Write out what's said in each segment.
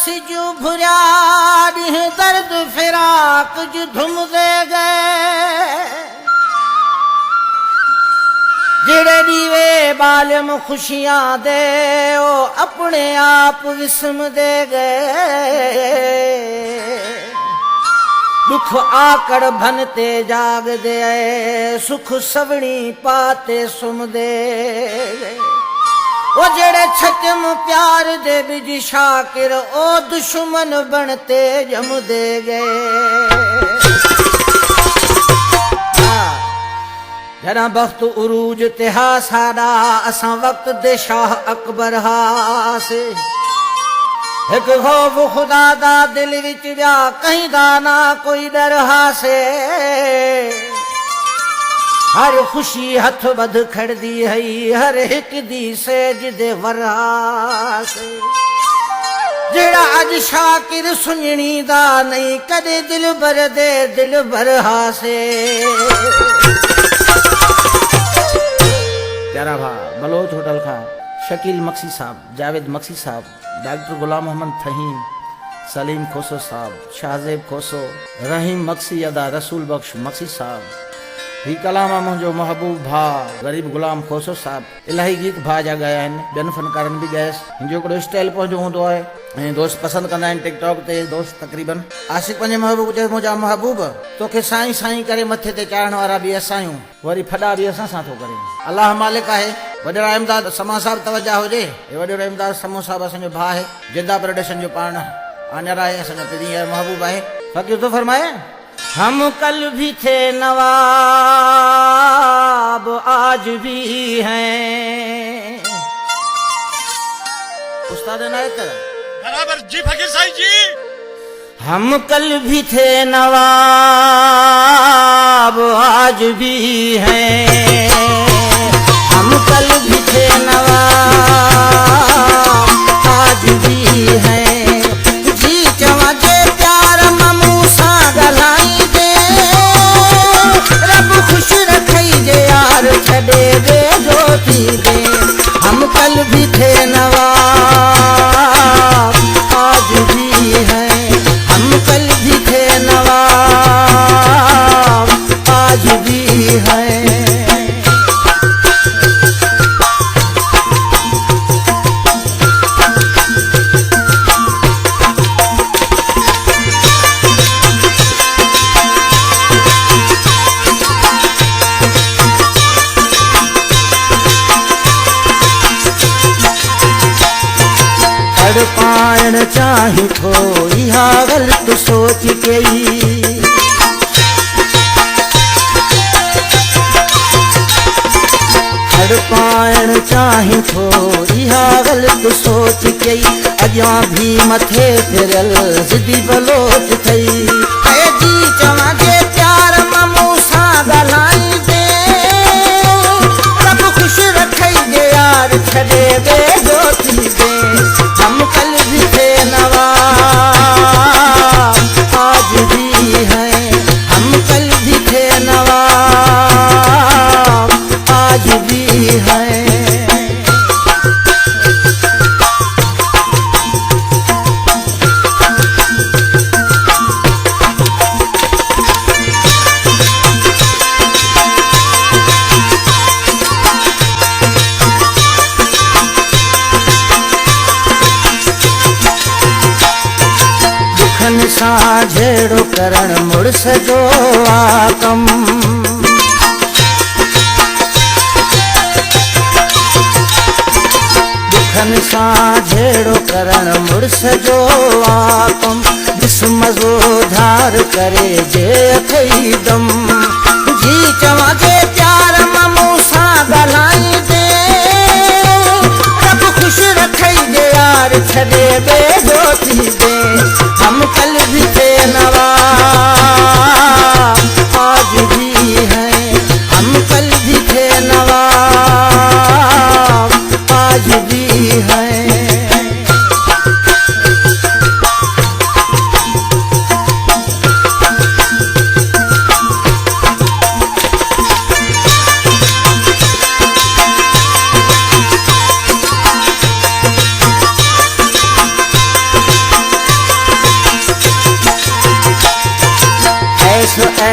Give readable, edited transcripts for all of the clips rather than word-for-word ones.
सिजू भुरिया ॾींहुं दर्द फिराक ज धुम दे गए जेड़े दीवे बालम खुशियां दे ओ अपने आप विस्म दे गए दुख आकड़ भनते जाग दे सुख सवणी पाते सुम दे ओ जेड़े छचम प्यार दे बिज शाकिर ओ दुश्मन बनते जम दे गए जरा वक्त उरूज तिहा साड़ा असा वक्त दे शाह अकबर हासे एक खौफ खुदा दा दिल विच व्या कहीं दा ना कोई डर हासे हर खुशी हथ बध खड़दी है हर एक दी सेज दे वरासे जेड़ा अज शाकिर सुननी दा नहीं कदे दिल भर दे दिल भर हासे प्यारा भा बलोच होटल खा शकील मक्सी साहब जावेद मक्सी साहब डॉक्टर गुलाम मोहम्मद फहीम सलीम खोसो साहब शाहजेब खोसो रहीम मक्सी अदा रसूल बख्श मक्सी साहब ही कलाम मुंहिंजो महबूब भा गरीब गुलाम खोसो साहब इलाही गीत भा जा गया आहिनि ॿियनि फनकारनि बि गयसि मुंहिंजो हिकिड़ो स्टाइल पंहिंजो हूंदो आहे ऐं दोस्त पसंदि कंदा आहिनि टिकटॉक ते दोस्त तक़रीबन आशिक़ पंहिंजे महबूब चए मुंहिंजा महबूब तोखे साईं साईं करे मथे ते चाढ़ण वारा बि असां आहियूं वरी फॾा बि असां सां थो करे अलाह मालिक आहे वॾेरा इमदाद समा साहब तवजा हुजे हे वॾेरो इमदाद समो साहब असांजो भाउ आहे जिद्दा प्रोडक्शन जो पाण आनियर आहे असांजो पहिरीं महबूब आहे फ़क़ीर तो फरमाए हम कल भी थे नवाब आज भी हैं उस्ताद इनायत बराबर जी फकीर साईं जी हम कल भी थे नवाब आज भी हैं हम कल भी थे नवाब आज भी हैं जी चवा जे प्यार ममू सा गलाई दे रब खुश रखई जे यार छड़े दे जोती दे हम कल भी थे नवाब आज भी हैं हम कल भी थे नवाब आज भी हैं पाण चाहे थोड़ी हा गलत सोच के हर पाण चाहे थोड़ी हा गलत सोच के अॻियां भी मथे फिरल ज़िदी बलोच थई जी चवां जे प्यार ममू सां ॻाल्हाई दे रब खुश रखई जे यार छॾे दे जोती दे हम कल भी थे नवाब आज भी हैं हम कल भी थे नवाब आज भी हैं झेड़ो करण मुड़स जो आकम दुखन सां झेड़ो करण मुड़स जो आकम जिस्म जो धार करे जे अथई दम जी चवां जे प्यार ममू सां ॻाल्हाई दे रब खुश रखई जे यार छॾे बे जोती दे हम कल भी थे नवाब आज भी हैं हम कल भी थे नवाब आज भी हैं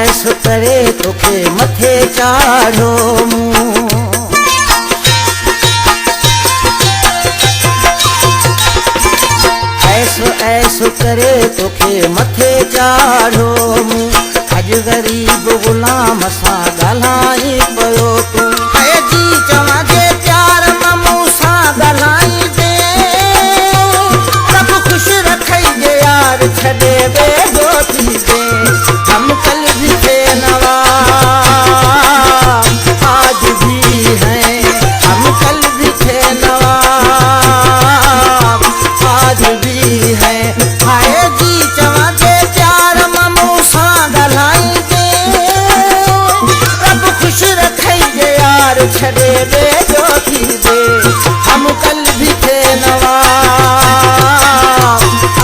ऐसो करे तोखे मथे चाढ़ो मूं। ऐसो ऐसो करे तोखे मथे चाढ़ो मूं। अॼु ग़रीब ग़ुलाम सां ॻाल्हाई पियो तूं। ऐं जी चवां जे प्यार मां मूं सां ॻाल्हाई दे, रब ख़ुशि रखई जे यार छॾे वेझो थी दे। हम कल भी थे नवा आज भी हैं, हम कल भी थे नवा आज भी हैं। हाय जी चवां जे प्यार मां मूं सां ॻाल्हाई दे, रब ख़ुशि रखई जे यार छॾे वेझो थी दे। हम कल भी थे नवा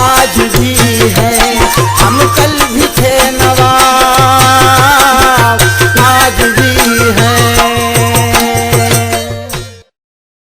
आज भी हैं, हम कल भी